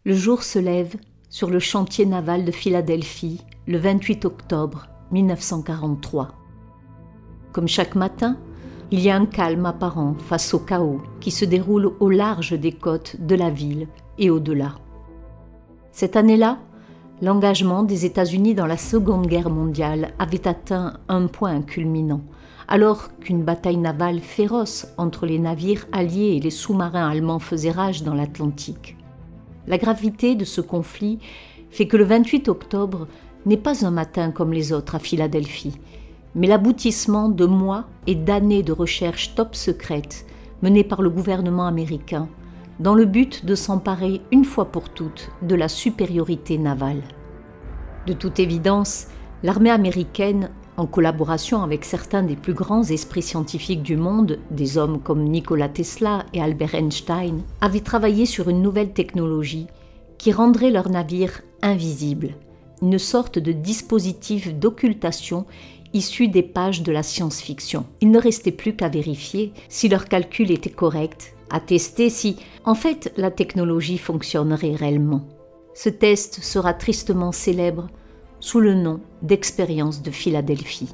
Le jour se lève sur le chantier naval de Philadelphie le 28 octobre 1943. Comme chaque matin, il y a un calme apparent face au chaos qui se déroule au large des côtes de la ville et au-delà. Cette année-là, l'engagement des États-Unis dans la Seconde Guerre mondiale avait atteint un point culminant, alors qu'une bataille navale féroce entre les navires alliés et les sous-marins allemands faisait rage dans l'Atlantique. La gravité de ce conflit fait que le 28 octobre n'est pas un matin comme les autres à Philadelphie, mais l'aboutissement de mois et d'années de recherches top secrètes menées par le gouvernement américain dans le but de s'emparer une fois pour toutes de la supériorité navale. De toute évidence, l'armée américaine, en collaboration avec certains des plus grands esprits scientifiques du monde, des hommes comme Nikola Tesla et Albert Einstein, avait travaillé sur une nouvelle technologie qui rendrait leurs navires invisibles, une sorte de dispositif d'occultation issu des pages de la science-fiction. Il ne restait plus qu'à vérifier si leurs calculs étaient corrects, à tester si, en fait, la technologie fonctionnerait réellement. Ce test sera tristement célèbre sous le nom d'expérience de Philadelphie.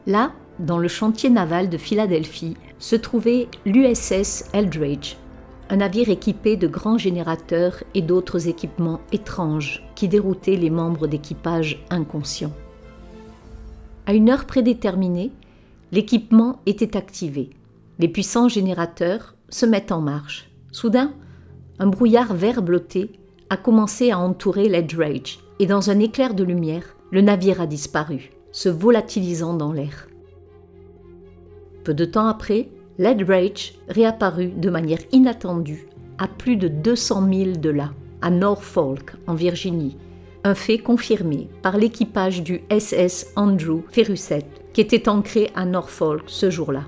Là, dans le chantier naval de Philadelphie, se trouvait l'USS Eldridge, un navire équipé de grands générateurs et d'autres équipements étranges qui déroutaient les membres d'équipage inconscients. À une heure prédéterminée, l'équipement était activé. Les puissants générateurs se mettent en marche. Soudain, un brouillard vert bleuté a commencé à entourer l'Eldridge et dans un éclair de lumière, le navire a disparu, se volatilisant dans l'air. Peu de temps après, l'Eldridge réapparut de manière inattendue à plus de 200 milles de là, à Norfolk, en Virginie, un fait confirmé par l'équipage du SS Andrew Ferguson qui était ancré à Norfolk ce jour-là.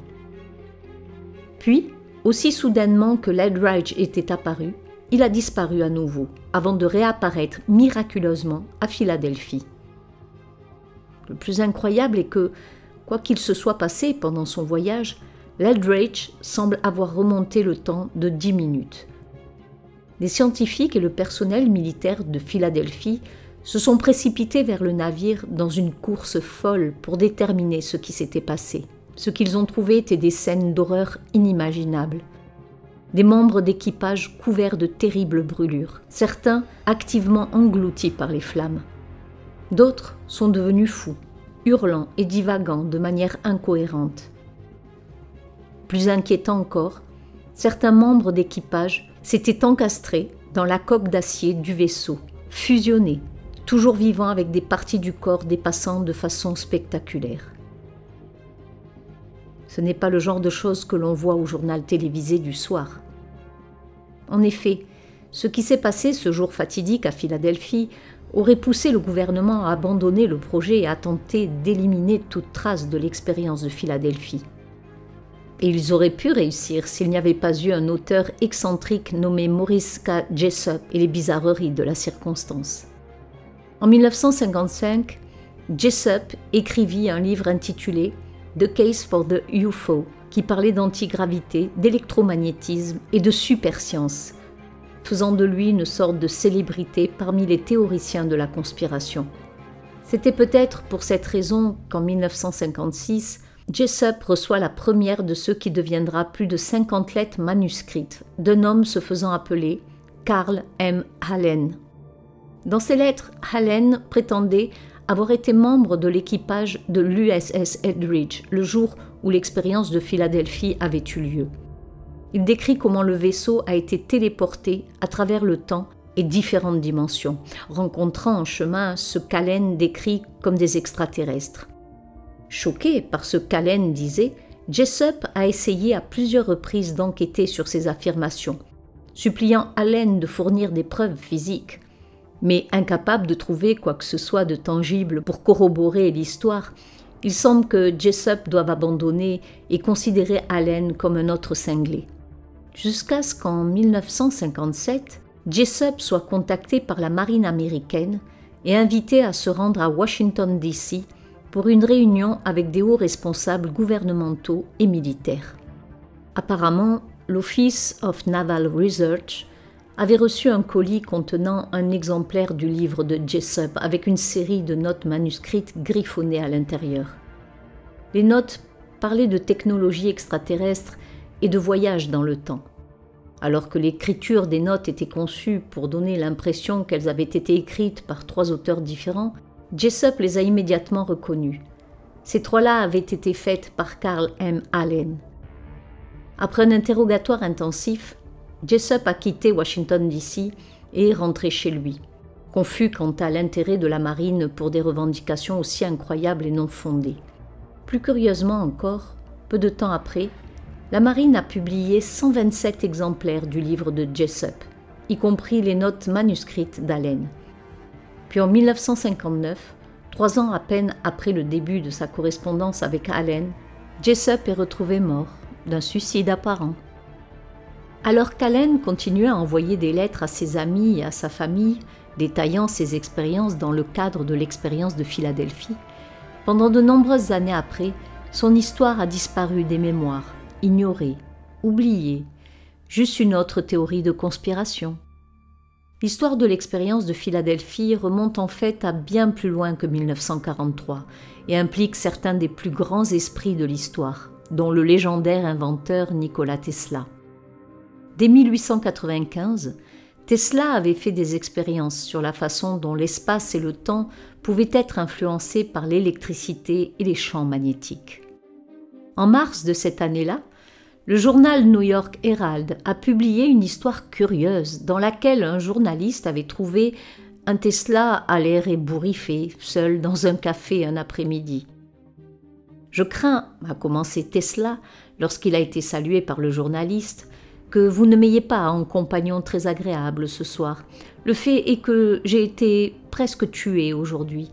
Puis, aussi soudainement que l'Eldridge était apparu, il a disparu à nouveau, avant de réapparaître miraculeusement à Philadelphie. Le plus incroyable est que, quoi qu'il se soit passé pendant son voyage, l'Eldridge semble avoir remonté le temps de 10 minutes. Les scientifiques et le personnel militaire de Philadelphie se sont précipités vers le navire dans une course folle pour déterminer ce qui s'était passé. Ce qu'ils ont trouvé étaient des scènes d'horreur inimaginables. Des membres d'équipage couverts de terribles brûlures, certains activement engloutis par les flammes. D'autres sont devenus fous, hurlant et divagant de manière incohérente. Plus inquiétant encore, certains membres d'équipage s'étaient encastrés dans la coque d'acier du vaisseau, fusionnés, toujours vivants avec des parties du corps dépassant de façon spectaculaire. Ce n'est pas le genre de choses que l'on voit au journal télévisé du soir. En effet, ce qui s'est passé ce jour fatidique à Philadelphie aurait poussé le gouvernement à abandonner le projet et à tenter d'éliminer toute trace de l'expérience de Philadelphie. Et ils auraient pu réussir s'il n'y avait pas eu un auteur excentrique nommé Maurice K. Jessup et les bizarreries de la circonstance. En 1955, Jessup écrivit un livre intitulé The Case for the UFO, qui parlait d'antigravité, d'électromagnétisme et de superscience, faisant de lui une sorte de célébrité parmi les théoriciens de la conspiration. C'était peut-être pour cette raison qu'en 1956, Jessup reçoit la première de ce qui deviendra plus de 50 lettres manuscrites d'un homme se faisant appeler Carl M. Allen. Dans ces lettres, Allen prétendait avoir été membre de l'équipage de l'USS Eldridge le jour où l'expérience de Philadelphie avait eu lieu. Il décrit comment le vaisseau a été téléporté à travers le temps et différentes dimensions, rencontrant en chemin ce qu'Allen décrit comme des extraterrestres. Choqué par ce qu'Allen disait, Jessup a essayé à plusieurs reprises d'enquêter sur ces affirmations, suppliant Allen de fournir des preuves physiques. Mais incapable de trouver quoi que ce soit de tangible pour corroborer l'histoire, il semble que Jessup doive abandonner et considérer Allen comme un autre cinglé. Jusqu'à ce qu'en 1957, Jessup soit contacté par la marine américaine et invité à se rendre à Washington, D.C. pour une réunion avec des hauts responsables gouvernementaux et militaires. Apparemment, l'Office of Naval Research avait reçu un colis contenant un exemplaire du livre de Jessup avec une série de notes manuscrites griffonnées à l'intérieur. Les notes parlaient de technologie extraterrestre et de voyages dans le temps. Alors que l'écriture des notes était conçue pour donner l'impression qu'elles avaient été écrites par 3 auteurs différents, Jessup les a immédiatement reconnues. Ces 3-là avaient été faites par Carl M. Allen. Après un interrogatoire intensif, Jessup a quitté Washington D.C. et est rentré chez lui, confus quant à l'intérêt de la marine pour des revendications aussi incroyables et non fondées. Plus curieusement encore, peu de temps après, la marine a publié 127 exemplaires du livre de Jessup, y compris les notes manuscrites d'Allen. Puis en 1959, 3 ans à peine après le début de sa correspondance avec Allen, Jessup est retrouvé mort d'un suicide apparent. Alors qu'Allen continuait à envoyer des lettres à ses amis et à sa famille, détaillant ses expériences dans le cadre de l'expérience de Philadelphie, pendant de nombreuses années après, son histoire a disparu des mémoires, ignorée, oubliée, juste une autre théorie de conspiration. L'histoire de l'expérience de Philadelphie remonte en fait à bien plus loin que 1943 et implique certains des plus grands esprits de l'histoire, dont le légendaire inventeur Nikola Tesla. Dès 1895, Tesla avait fait des expériences sur la façon dont l'espace et le temps pouvaient être influencés par l'électricité et les champs magnétiques. En mars de cette année-là, le journal New York Herald a publié une histoire curieuse dans laquelle un journaliste avait trouvé un Tesla à l'air ébouriffé, seul dans un café un après-midi. « Je crains, a commencé Tesla lorsqu'il a été salué par le journaliste, que vous ne m'ayez pas un compagnon très agréable ce soir. Le fait est que j'ai été presque tué aujourd'hui.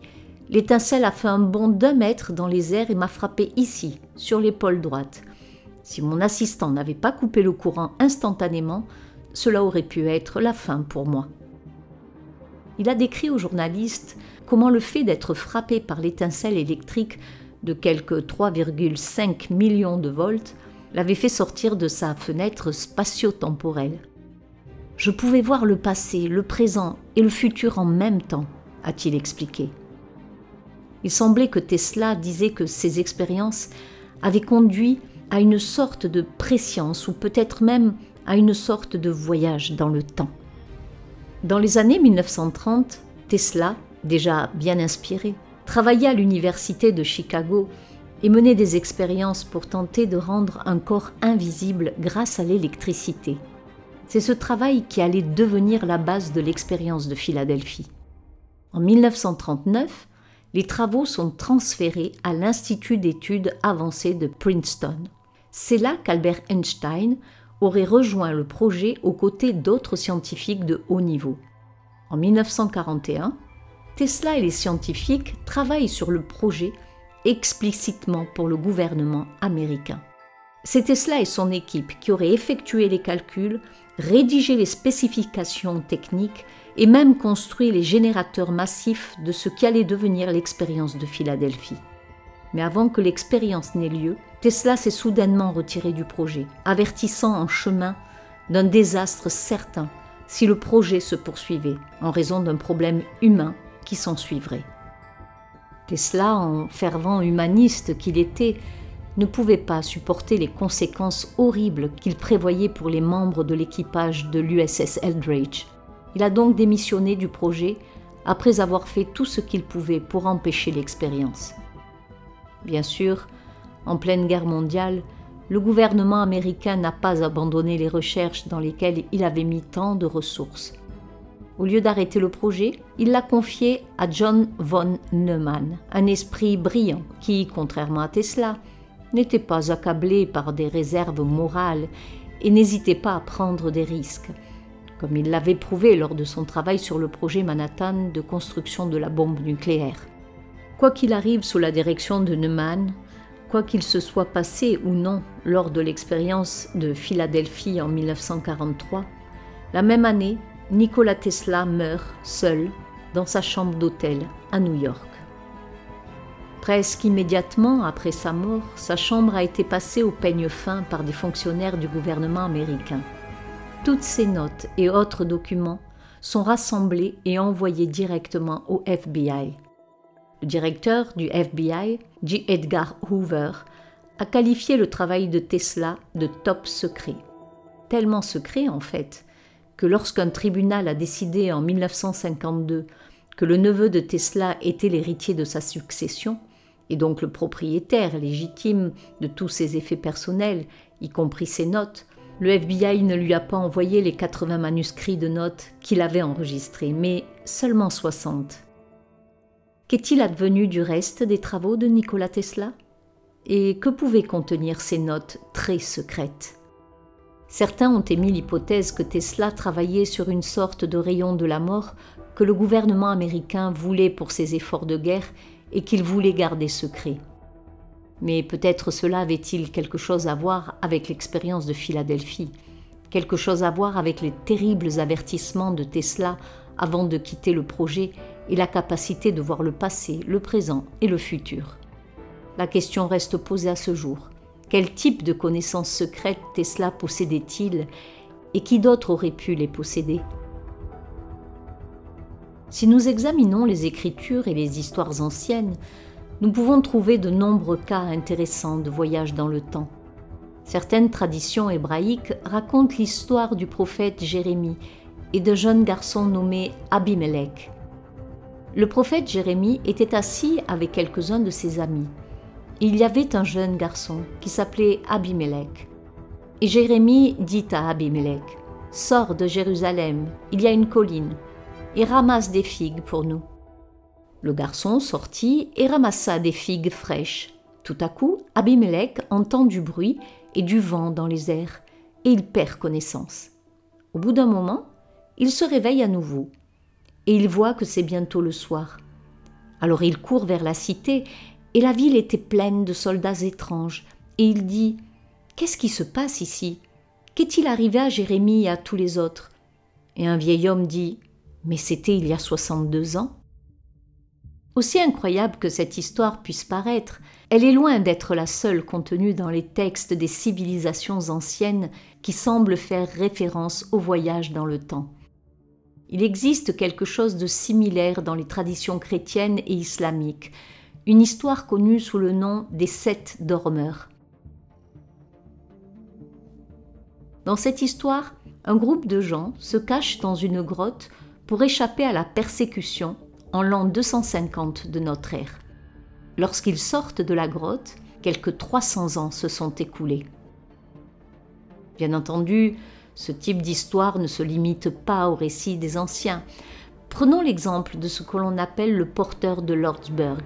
L'étincelle a fait un bond d'1 mètre dans les airs et m'a frappé ici, sur l'épaule droite. Si mon assistant n'avait pas coupé le courant instantanément, cela aurait pu être la fin pour moi. » Il a décrit au journaliste comment le fait d'être frappé par l'étincelle électrique de quelques 3,5 millions de volts l'avait fait sortir de sa fenêtre spatio-temporelle. « Je pouvais voir le passé, le présent et le futur en même temps, a-t-il expliqué. Il semblait que Tesla disait que ses expériences avaient conduit à une sorte de préscience ou peut-être même à une sorte de voyage dans le temps. Dans les années 1930, Tesla, déjà bien inspiré, travaillait à l'université de Chicago et menait des expériences pour tenter de rendre un corps invisible grâce à l'électricité. C'est ce travail qui allait devenir la base de l'expérience de Philadelphie. En 1939, les travaux sont transférés à l'Institut d'études avancées de Princeton. C'est là qu'Albert Einstein aurait rejoint le projet aux côtés d'autres scientifiques de haut niveau. En 1941, Tesla et les scientifiques travaillent sur le projet explicitement pour le gouvernement américain. C'est Tesla et son équipe qui auraient effectué les calculs, rédigé les spécifications techniques et même construit les générateurs massifs de ce qui allait devenir l'expérience de Philadelphie. Mais avant que l'expérience n'ait lieu, Tesla s'est soudainement retiré du projet, avertissant en chemin d'un désastre certain si le projet se poursuivait, en raison d'un problème humain qui s'ensuivrait. Tesla, en fervent humaniste qu'il était, ne pouvait pas supporter les conséquences horribles qu'il prévoyait pour les membres de l'équipage de l'USS Eldridge. Il a donc démissionné du projet après avoir fait tout ce qu'il pouvait pour empêcher l'expérience. Bien sûr, en pleine guerre mondiale, le gouvernement américain n'a pas abandonné les recherches dans lesquelles il avait mis tant de ressources. Au lieu d'arrêter le projet, il l'a confié à John von Neumann, un esprit brillant qui, contrairement à Tesla, n'était pas accablé par des réserves morales et n'hésitait pas à prendre des risques, comme il l'avait prouvé lors de son travail sur le projet Manhattan de construction de la bombe nucléaire. Quoi qu'il arrive sous la direction de Neumann, quoi qu'il se soit passé ou non lors de l'expérience de Philadelphie en 1943, la même année, Nikola Tesla meurt seul dans sa chambre d'hôtel à New York. Presque immédiatement après sa mort, sa chambre a été passée au peigne fin par des fonctionnaires du gouvernement américain. Toutes ces notes et autres documents sont rassemblés et envoyés directement au FBI. Le directeur du FBI, J. Edgar Hoover, a qualifié le travail de Tesla de top secret. Tellement secret en fait, que lorsqu'un tribunal a décidé en 1952 que le neveu de Tesla était l'héritier de sa succession, et donc le propriétaire légitime de tous ses effets personnels, y compris ses notes, le FBI ne lui a pas envoyé les 80 manuscrits de notes qu'il avait enregistrés, mais seulement 60. Qu'est-il advenu du reste des travaux de Nikola Tesla ? Et que pouvaient contenir ces notes très secrètes ? Certains ont émis l'hypothèse que Tesla travaillait sur une sorte de rayon de la mort que le gouvernement américain voulait pour ses efforts de guerre et qu'il voulait garder secret. Mais peut-être cela avait-il quelque chose à voir avec l'expérience de Philadelphie, quelque chose à voir avec les terribles avertissements de Tesla avant de quitter le projet et la capacité de voir le passé, le présent et le futur. La question reste posée à ce jour. Quel type de connaissances secrètes Tesla possédait-il et qui d'autre aurait pu les posséder ? Si nous examinons les écritures et les histoires anciennes, nous pouvons trouver de nombreux cas intéressants de voyage dans le temps. Certaines traditions hébraïques racontent l'histoire du prophète Jérémie et d'un jeune garçon nommé Abimelech. Le prophète Jérémie était assis avec quelques-uns de ses amis. Il y avait un jeune garçon qui s'appelait Abimelech. Et Jérémie dit à Abimelech : « Sors de Jérusalem, il y a une colline, et ramasse des figues pour nous. » Le garçon sortit et ramassa des figues fraîches. Tout à coup, Abimelech entend du bruit et du vent dans les airs, et il perd connaissance. Au bout d'un moment, il se réveille à nouveau, et il voit que c'est bientôt le soir. Alors il court vers la cité, et la ville était pleine de soldats étranges, et il dit : « Qu'est-ce qui se passe ici ? Qu'est-il arrivé à Jérémie et à tous les autres ?» Et un vieil homme dit : « Mais c'était il y a 62 ans. » Aussi incroyable que cette histoire puisse paraître, elle est loin d'être la seule contenue dans les textes des civilisations anciennes qui semblent faire référence au voyage dans le temps. Il existe quelque chose de similaire dans les traditions chrétiennes et islamiques, une histoire connue sous le nom des 7 dormeurs. Dans cette histoire, un groupe de gens se cache dans une grotte pour échapper à la persécution en l'an 250 de notre ère. Lorsqu'ils sortent de la grotte, quelques 300 ans se sont écoulés. Bien entendu, ce type d'histoire ne se limite pas au récit des anciens. Prenons l'exemple de ce que l'on appelle le porteur de Lordsburg,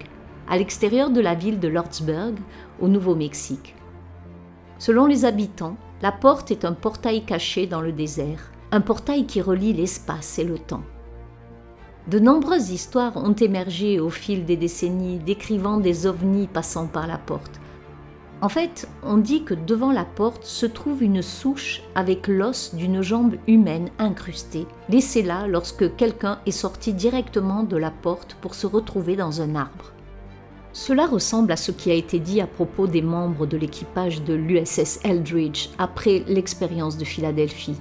à l'extérieur de la ville de Lordsburg, au Nouveau-Mexique. Selon les habitants, la porte est un portail caché dans le désert, un portail qui relie l'espace et le temps. De nombreuses histoires ont émergé au fil des décennies décrivant des ovnis passant par la porte. En fait, on dit que devant la porte se trouve une souche avec l'os d'une jambe humaine incrustée, laissée là lorsque quelqu'un est sorti directement de la porte pour se retrouver dans un arbre. Cela ressemble à ce qui a été dit à propos des membres de l'équipage de l'USS Eldridge après l'expérience de Philadelphie,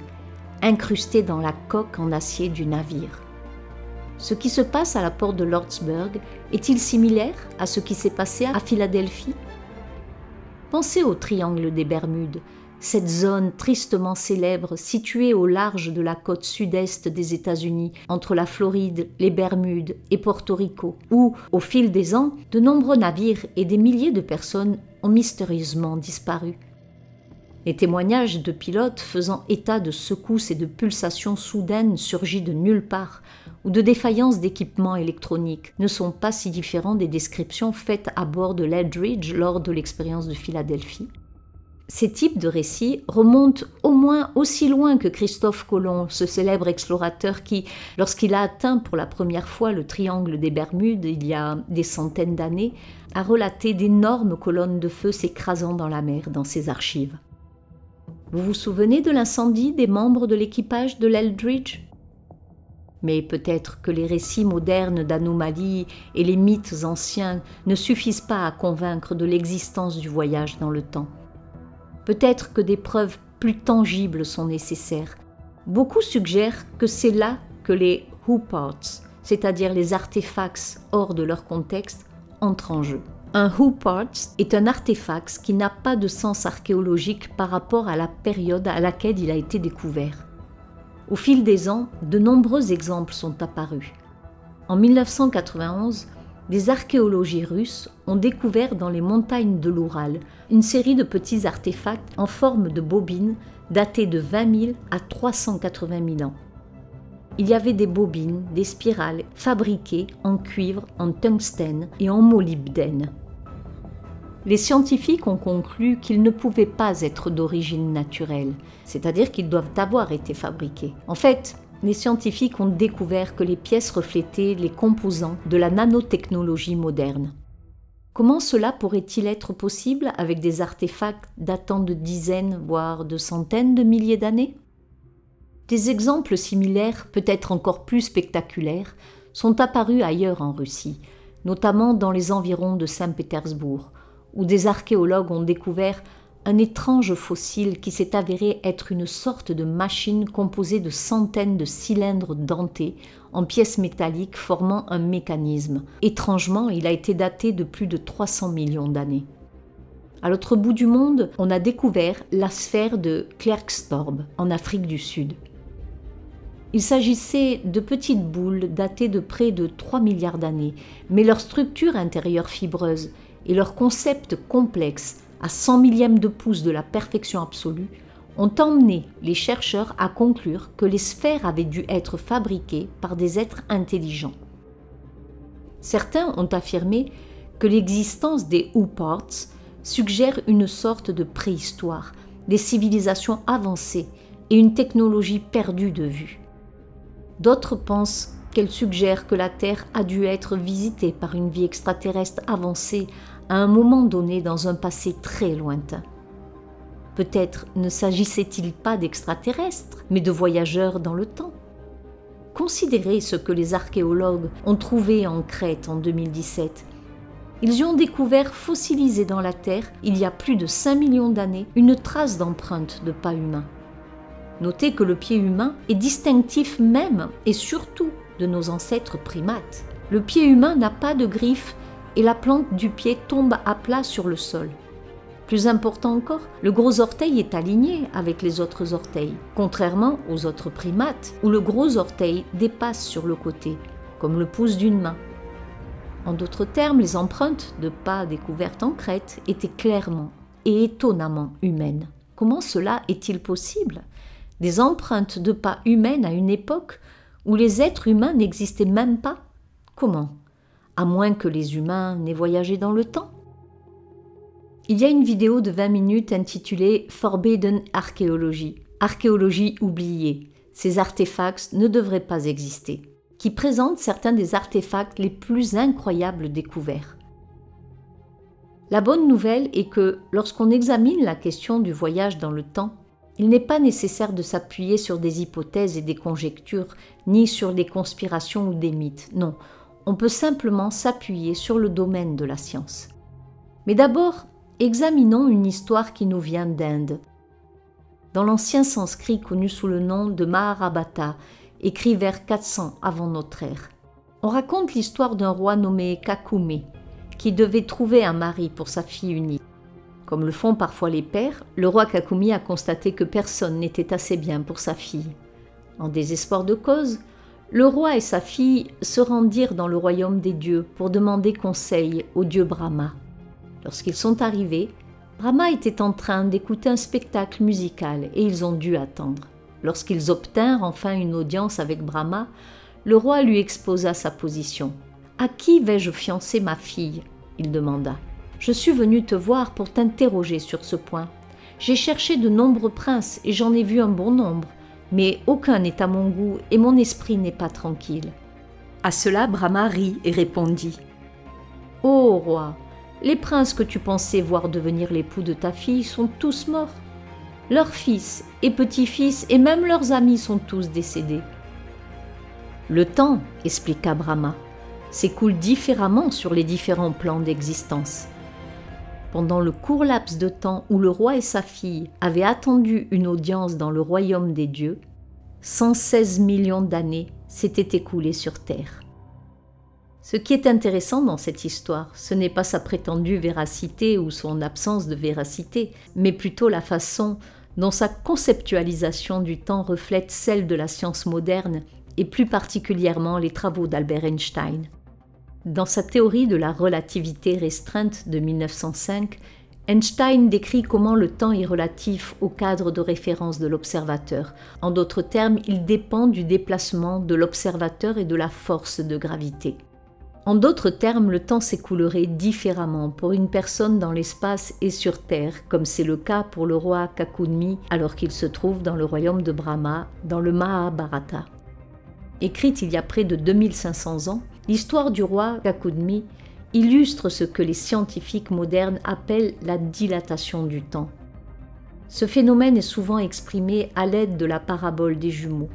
incrustés dans la coque en acier du navire. Ce qui se passe à la porte de Lordsburg est-il similaire à ce qui s'est passé à Philadelphie ? Pensez au triangle des Bermudes, cette zone tristement célèbre située au large de la côte sud-est des États-Unis, entre la Floride, les Bermudes et Porto Rico, où, au fil des ans, de nombreux navires et des milliers de personnes ont mystérieusement disparu. Les témoignages de pilotes faisant état de secousses et de pulsations soudaines surgies de nulle part ou de défaillances d'équipements électroniques ne sont pas si différents des descriptions faites à bord de l'Eldridge lors de l'expérience de Philadelphie. Ces types de récits remontent au moins aussi loin que Christophe Colomb, ce célèbre explorateur qui, lorsqu'il a atteint pour la première fois le triangle des Bermudes il y a des centaines d'années, a relaté d'énormes colonnes de feu s'écrasant dans la mer dans ses archives. Vous vous souvenez de l'incendie des membres de l'équipage de l'Eldridge ? Mais peut-être que les récits modernes d'anomalies et les mythes anciens ne suffisent pas à convaincre de l'existence du voyage dans le temps. Peut-être que des preuves plus tangibles sont nécessaires, Beaucoup suggèrent que c'est là que les Who Parts, c'est-à-dire les artefacts hors de leur contexte, entrent en jeu. Un Who Parts est un artefact qui n'a pas de sens archéologique par rapport à la période à laquelle il a été découvert. Au fil des ans, de nombreux exemples sont apparus. En 1991, des archéologies russes ont découvert dans les montagnes de l'Oural une série de petits artefacts en forme de bobines datés de 20 000 à 380 000 ans. Il y avait des bobines, des spirales fabriquées en cuivre, en tungstène et en molybdène. Les scientifiques ont conclu qu'ils ne pouvaient pas être d'origine naturelle, c'est-à-dire qu'ils doivent avoir été fabriqués. En fait, les scientifiques ont découvert que les pièces reflétaient les composants de la nanotechnologie moderne. Comment cela pourrait-il être possible avec des artefacts datant de dizaines, voire de centaines de milliers d'années ? Des exemples similaires, peut-être encore plus spectaculaires, sont apparus ailleurs en Russie, notamment dans les environs de Saint-Pétersbourg, où des archéologues ont découvert un étrange fossile qui s'est avéré être une sorte de machine composée de centaines de cylindres dentés en pièces métalliques formant un mécanisme. Étrangement, il a été daté de plus de 300 millions d'années. À l'autre bout du monde, on a découvert la sphère de Klerkstorp en Afrique du Sud. Il s'agissait de petites boules datées de près de 3 milliards d'années, mais leur structure intérieure fibreuse et leur concept complexe à 100 millièmes de pouce de la perfection absolue ont emmené les chercheurs à conclure que les sphères avaient dû être fabriquées par des êtres intelligents. Certains ont affirmé que l'existence des Who Parts suggère une sorte de préhistoire, des civilisations avancées et une technologie perdue de vue. D'autres pensent qu'elle suggère que la Terre a dû être visitée par une vie extraterrestre avancée à un moment donné dans un passé très lointain. Peut-être ne s'agissait-il pas d'extraterrestres, mais de voyageurs dans le temps. Considérez ce que les archéologues ont trouvé en Crète en 2017. Ils y ont découvert fossilisée dans la Terre, il y a plus de 5 millions d'années, une trace d'empreinte de pas humain. Notez que le pied humain est distinctif même et surtout de nos ancêtres primates. Le pied humain n'a pas de griffes et la plante du pied tombe à plat sur le sol. Plus important encore, le gros orteil est aligné avec les autres orteils, contrairement aux autres primates où le gros orteil dépasse sur le côté, comme le pouce d'une main. En d'autres termes, les empreintes de pas découvertes en Crète étaient clairement et étonnamment humaines. Comment cela est-il possible ? Des empreintes de pas humaines à une époque où les êtres humains n'existaient même pas ? Comment ? À moins que les humains n'aient voyagé dans le temps. Il y a une vidéo de 20 minutes intitulée « Forbidden Archaeology », archéologie oubliée, ces artefacts ne devraient pas exister, qui présente certains des artefacts les plus incroyables découverts. La bonne nouvelle est que lorsqu'on examine la question du voyage dans le temps, il n'est pas nécessaire de s'appuyer sur des hypothèses et des conjectures, ni sur des conspirations ou des mythes, non. On peut simplement s'appuyer sur le domaine de la science. Mais d'abord, examinons une histoire qui nous vient d'Inde. Dans l'ancien sanskrit connu sous le nom de Mahabharata, écrit vers 400 avant notre ère, on raconte l'histoire d'un roi nommé Kakumi, qui devait trouver un mari pour sa fille unique. Comme le font parfois les pères, le roi Kakumi a constaté que personne n'était assez bien pour sa fille. En désespoir de cause, le roi et sa fille se rendirent dans le royaume des dieux pour demander conseil au dieu Brahma. Lorsqu'ils sont arrivés, Brahma était en train d'écouter un spectacle musical et ils ont dû attendre. Lorsqu'ils obtinrent enfin une audience avec Brahma, le roi lui exposa sa position. « À qui vais-je fiancer ma fille ?» il demanda. « Je suis venu te voir pour t'interroger sur ce point. J'ai cherché de nombreux princes et j'en ai vu un bon nombre. Mais aucun n'est à mon goût et mon esprit n'est pas tranquille. » À cela, Brahma rit et répondit « Ô roi, les princes que tu pensais voir devenir l'époux de ta fille sont tous morts. Leurs fils et petits-fils et même leurs amis sont tous décédés. Le temps, expliqua Brahma, s'écoule différemment sur les différents plans d'existence. Pendant le court laps de temps où le roi et sa fille avaient attendu une audience dans le royaume des dieux, 116 millions d'années s'étaient écoulées sur Terre. Ce qui est intéressant dans cette histoire, ce n'est pas sa prétendue véracité ou son absence de véracité, mais plutôt la façon dont sa conceptualisation du temps reflète celle de la science moderne et plus particulièrement les travaux d'Albert Einstein. Dans sa théorie de la relativité restreinte de 1905, Einstein décrit comment le temps est relatif au cadre de référence de l'observateur. En d'autres termes, il dépend du déplacement de l'observateur et de la force de gravité. En d'autres termes, le temps s'écoulerait différemment pour une personne dans l'espace et sur Terre, comme c'est le cas pour le roi Kakudmi alors qu'il se trouve dans le royaume de Brahma, dans le Mahabharata. Écrite il y a près de 2500 ans, l'histoire du roi Kakudmi illustre ce que les scientifiques modernes appellent la dilatation du temps. Ce phénomène est souvent exprimé à l'aide de la parabole des jumeaux,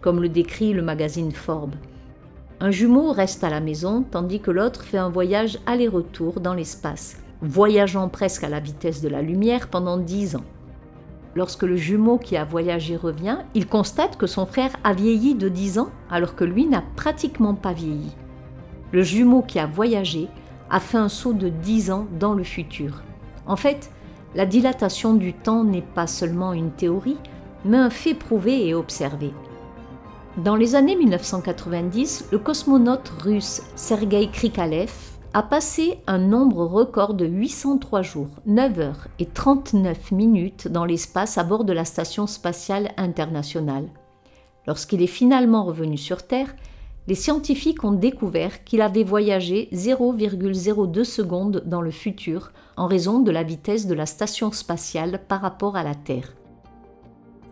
comme le décrit le magazine Forbes. Un jumeau reste à la maison tandis que l'autre fait un voyage aller-retour dans l'espace, voyageant presque à la vitesse de la lumière pendant 10 ans. Lorsque le jumeau qui a voyagé revient, il constate que son frère a vieilli de 10 ans alors que lui n'a pratiquement pas vieilli. Le jumeau qui a voyagé a fait un saut de 10 ans dans le futur. En fait, la dilatation du temps n'est pas seulement une théorie, mais un fait prouvé et observé. Dans les années 1990, le cosmonaute russe Sergueï Krikalev a passé un nombre record de 803 jours, 9 heures et 39 minutes dans l'espace à bord de la Station spatiale internationale. Lorsqu'il est finalement revenu sur Terre, les scientifiques ont découvert qu'il avait voyagé 0,02 secondes dans le futur en raison de la vitesse de la station spatiale par rapport à la Terre.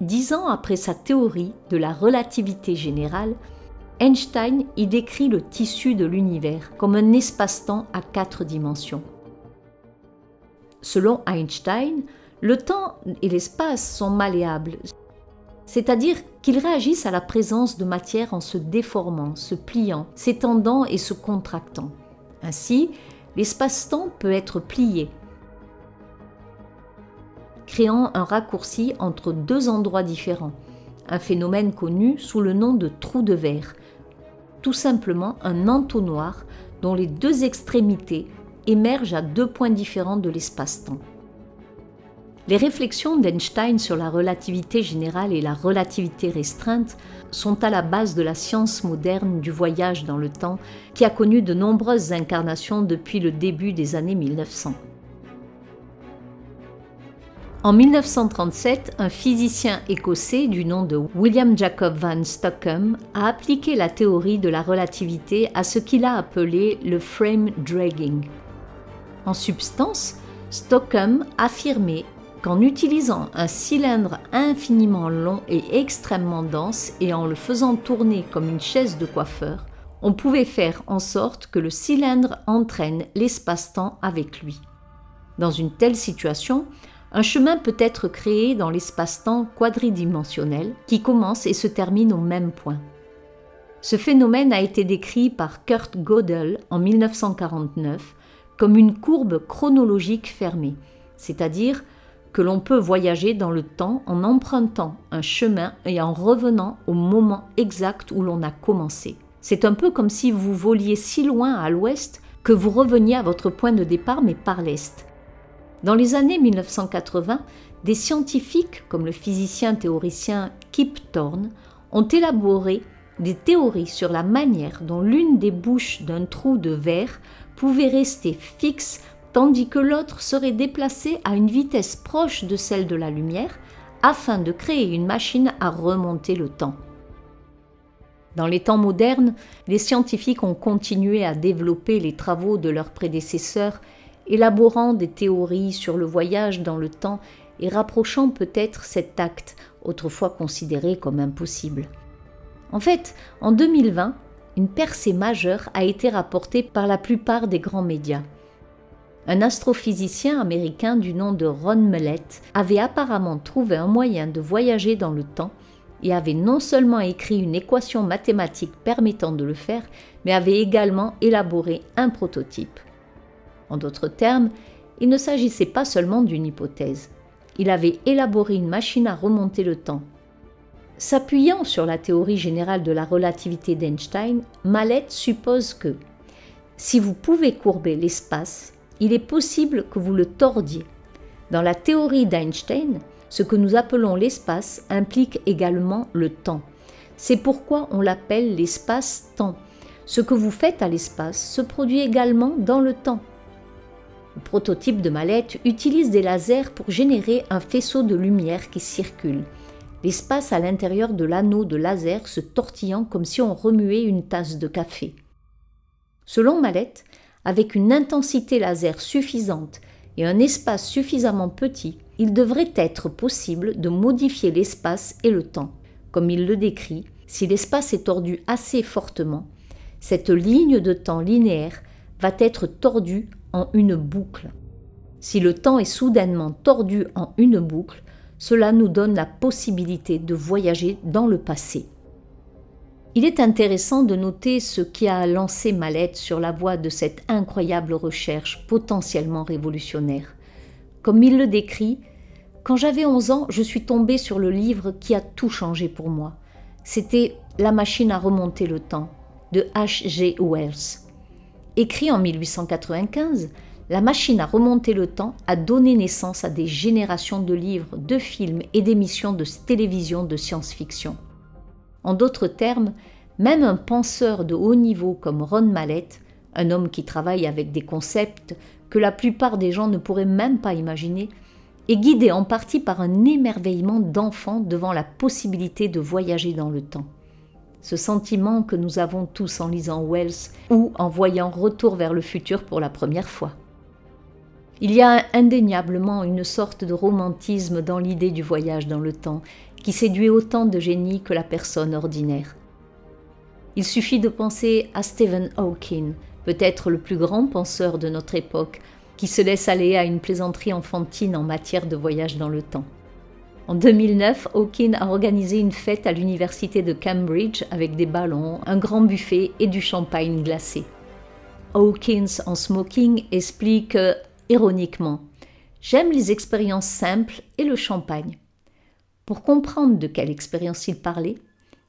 10 ans après sa théorie de la relativité générale, Einstein y décrit le tissu de l'univers comme un espace-temps à 4 dimensions. Selon Einstein, le temps et l'espace sont malléables, c'est-à-dire qu'ils réagissent à la présence de matière en se déformant, se pliant, s'étendant et se contractant. Ainsi, l'espace-temps peut être plié, créant un raccourci entre deux endroits différents, un phénomène connu sous le nom de trou de verre, tout simplement un entonnoir dont les deux extrémités émergent à 2 points différents de l'espace-temps. Les réflexions d'Einstein sur la relativité générale et la relativité restreinte sont à la base de la science moderne du voyage dans le temps qui a connu de nombreuses incarnations depuis le début des années 1900. En 1937, un physicien écossais du nom de William Jacob van Stockham a appliqué la théorie de la relativité à ce qu'il a appelé le frame dragging. En substance, Stockham affirmait qu'en utilisant un cylindre infiniment long et extrêmement dense et en le faisant tourner comme une chaise de coiffeur, on pouvait faire en sorte que le cylindre entraîne l'espace-temps avec lui. Dans une telle situation, un chemin peut être créé dans l'espace-temps quadridimensionnel qui commence et se termine au même point. Ce phénomène a été décrit par Kurt Gödel en 1949 comme une courbe chronologique fermée, c'est-à-dire que l'on peut voyager dans le temps en empruntant un chemin et en revenant au moment exact où l'on a commencé. C'est un peu comme si vous voliez si loin à l'ouest que vous reveniez à votre point de départ mais par l'est. Dans les années 1980, des scientifiques comme le physicien théoricien Kip Thorne ont élaboré des théories sur la manière dont l'une des bouches d'un trou de verre pouvait rester fixe tandis que l'autre serait déplacée à une vitesse proche de celle de la lumière afin de créer une machine à remonter le temps. Dans les temps modernes, les scientifiques ont continué à développer les travaux de leurs prédécesseurs, élaborant des théories sur le voyage dans le temps et rapprochant peut-être cet acte, autrefois considéré comme impossible. En fait, en 2020, une percée majeure a été rapportée par la plupart des grands médias. Un astrophysicien américain du nom de Ron Mallett avait apparemment trouvé un moyen de voyager dans le temps et avait non seulement écrit une équation mathématique permettant de le faire, mais avait également élaboré un prototype. En d'autres termes, il ne s'agissait pas seulement d'une hypothèse. Il avait élaboré une machine à remonter le temps. S'appuyant sur la théorie générale de la relativité d'Einstein, Mallet suppose que si vous pouvez courber l'espace, il est possible que vous le tordiez. Dans la théorie d'Einstein, ce que nous appelons l'espace implique également le temps. C'est pourquoi on l'appelle l'espace-temps. Ce que vous faites à l'espace se produit également dans le temps. Le prototype de Mallet utilise des lasers pour générer un faisceau de lumière qui circule. L'espace à l'intérieur de l'anneau de laser se tortillant comme si on remuait une tasse de café. Selon Mallet, avec une intensité laser suffisante et un espace suffisamment petit, il devrait être possible de modifier l'espace et le temps. Comme il le décrit, si l'espace est tordu assez fortement, cette ligne de temps linéaire va être tordue en une boucle. Si le temps est soudainement tordu en une boucle, cela nous donne la possibilité de voyager dans le passé. Il est intéressant de noter ce qui a lancé Mallet sur la voie de cette incroyable recherche potentiellement révolutionnaire. Comme il le décrit, « Quand j'avais 11 ans, je suis tombé sur le livre qui a tout changé pour moi. C'était « La machine à remonter le temps » de H.G. Wells. Écrit en 1895, La machine à remonter le temps a donné naissance à des générations de livres, de films et d'émissions de télévision de science-fiction. En d'autres termes, même un penseur de haut niveau comme Ron Mallet, un homme qui travaille avec des concepts que la plupart des gens ne pourraient même pas imaginer, est guidé en partie par un émerveillement d'enfant devant la possibilité de voyager dans le temps. Ce sentiment que nous avons tous en lisant Wells ou en voyant Retour vers le futur pour la première fois. Il y a indéniablement une sorte de romantisme dans l'idée du voyage dans le temps qui séduit autant de génies que la personne ordinaire. Il suffit de penser à Stephen Hawking, peut-être le plus grand penseur de notre époque, qui se laisse aller à une plaisanterie enfantine en matière de voyage dans le temps. En 2009, Hawking a organisé une fête à l'université de Cambridge avec des ballons, un grand buffet et du champagne glacé. Hawkins, en smoking, explique ironiquement « J'aime les expériences simples et le champagne ». Pour comprendre de quelle expérience il parlait,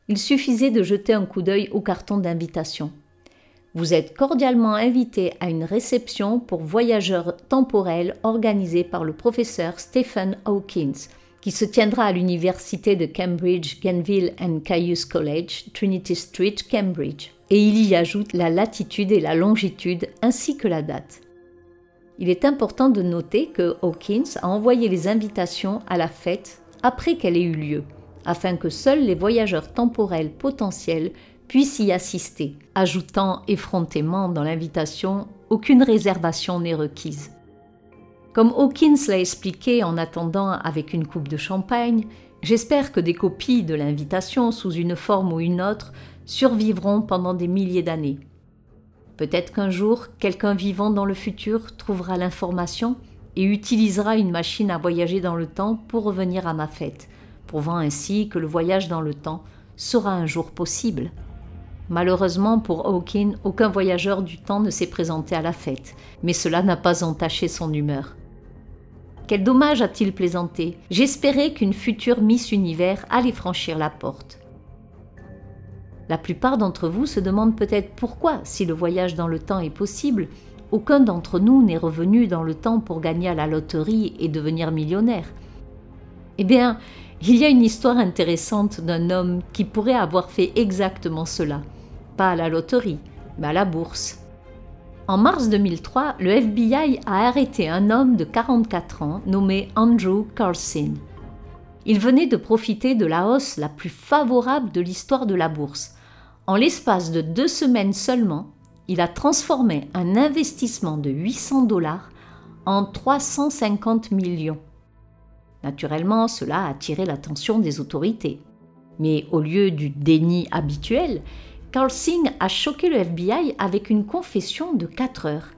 il suffisait de jeter un coup d'œil au carton d'invitation. Vous êtes cordialement invité à une réception pour voyageurs temporels organisée par le professeur Stephen Hawkins, qui se tiendra à l'université de Cambridge, Grenville and Caius College, Trinity Street, Cambridge. Et il y ajoute la latitude et la longitude ainsi que la date. Il est important de noter que Hawkins a envoyé les invitations à la fête après qu'elle ait eu lieu, afin que seuls les voyageurs temporels potentiels puissent y assister, ajoutant effrontément dans l'invitation « Aucune réservation n'est requise ». Comme Hawkins l'a expliqué en attendant avec une coupe de champagne, j'espère que des copies de l'invitation sous une forme ou une autre survivront pendant des milliers d'années. Peut-être qu'un jour, quelqu'un vivant dans le futur trouvera l'information et utilisera une machine à voyager dans le temps pour revenir à ma fête, prouvant ainsi que le voyage dans le temps sera un jour possible. Malheureusement pour Hawking, aucun voyageur du temps ne s'est présenté à la fête, mais cela n'a pas entaché son humeur. Quel dommage, a-t-il plaisanté. J'espérais qu'une future Miss Univers allait franchir la porte. La plupart d'entre vous se demandent peut-être pourquoi, si le voyage dans le temps est possible, aucun d'entre nous n'est revenu dans le temps pour gagner à la loterie et devenir millionnaire. Eh bien, il y a une histoire intéressante d'un homme qui pourrait avoir fait exactement cela. Pas à la loterie, mais à la bourse. En mars 2003, le FBI a arrêté un homme de 44 ans nommé Andrew Carlson. Il venait de profiter de la hausse la plus favorable de l'histoire de la bourse. En l'espace de 2 semaines seulement, il a transformé un investissement de 800 $ en 350 millions. Naturellement, cela a attiré l'attention des autorités. Mais au lieu du déni habituel, Carlson a choqué le FBI avec une confession de 4 heures.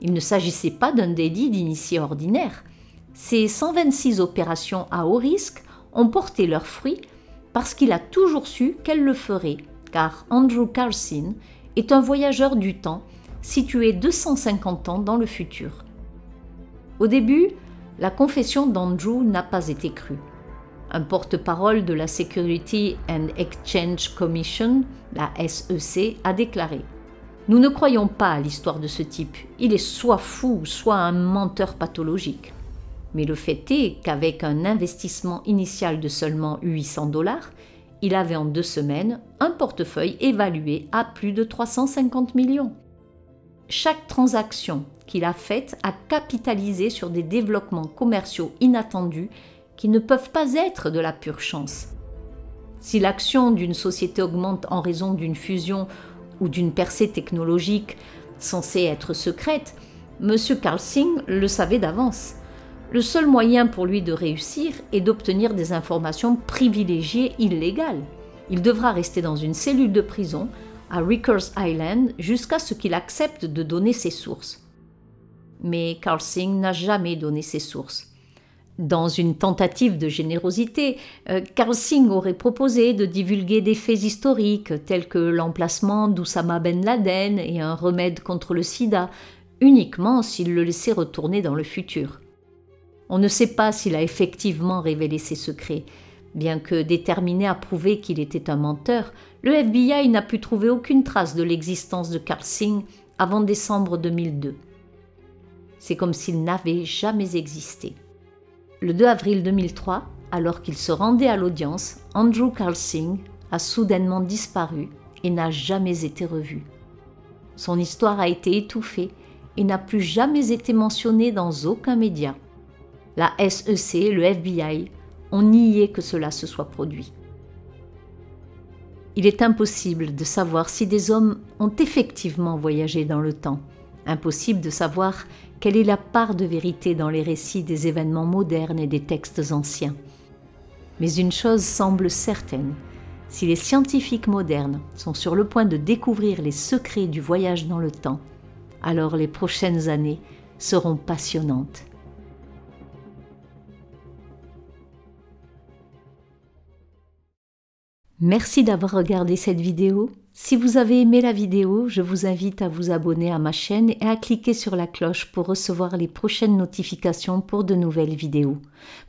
Il ne s'agissait pas d'un délit d'initié ordinaire. Ces 126 opérations à haut risque ont porté leurs fruits parce qu'il a toujours su qu'elle le ferait, car Andrew Carlson est un voyageur du temps situé 250 ans dans le futur. Au début, la confession d'Andrew n'a pas été crue. Un porte-parole de la Security and Exchange Commission, la SEC, a déclaré « Nous ne croyons pas à l'histoire de ce type. Il est soit fou, soit un menteur pathologique. » Mais le fait est qu'avec un investissement initial de seulement $800, il avait en 2 semaines un portefeuille évalué à plus de 350 millions. Chaque transaction qu'il a faite a capitalisé sur des développements commerciaux inattendus qui ne peuvent pas être de la pure chance. Si l'action d'une société augmente en raison d'une fusion ou d'une percée technologique censée être secrète, M. Carl Singh le savait d'avance. Le seul moyen pour lui de réussir est d'obtenir des informations privilégiées illégales. Il devra rester dans une cellule de prison à Rikers Island jusqu'à ce qu'il accepte de donner ses sources. Mais Carl Singh n'a jamais donné ses sources. Dans une tentative de générosité, Carl Singh aurait proposé de divulguer des faits historiques tels que l'emplacement d'Oussama Ben Laden et un remède contre le sida, uniquement s'il le laissait retourner dans le futur. On ne sait pas s'il a effectivement révélé ses secrets. Bien que déterminé à prouver qu'il était un menteur, le FBI n'a pu trouver aucune trace de l'existence de Carl Singh avant décembre 2002. C'est comme s'il n'avait jamais existé. Le 2 avril 2003, alors qu'il se rendait à l'audience, Andrew Carl Singh a soudainement disparu et n'a jamais été revu. Son histoire a été étouffée et n'a plus jamais été mentionnée dans aucun média. La SEC, le FBI, ont nié que cela se soit produit. Il est impossible de savoir si des hommes ont effectivement voyagé dans le temps. Impossible de savoir quelle est la part de vérité dans les récits des événements modernes et des textes anciens. Mais une chose semble certaine, si les scientifiques modernes sont sur le point de découvrir les secrets du voyage dans le temps, alors les prochaines années seront passionnantes. Merci d'avoir regardé cette vidéo. Si vous avez aimé la vidéo, je vous invite à vous abonner à ma chaîne et à cliquer sur la cloche pour recevoir les prochaines notifications pour de nouvelles vidéos.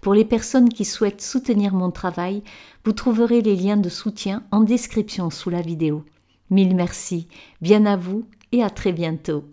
Pour les personnes qui souhaitent soutenir mon travail, vous trouverez les liens de soutien en description sous la vidéo. Mille merci, bien à vous et à très bientôt.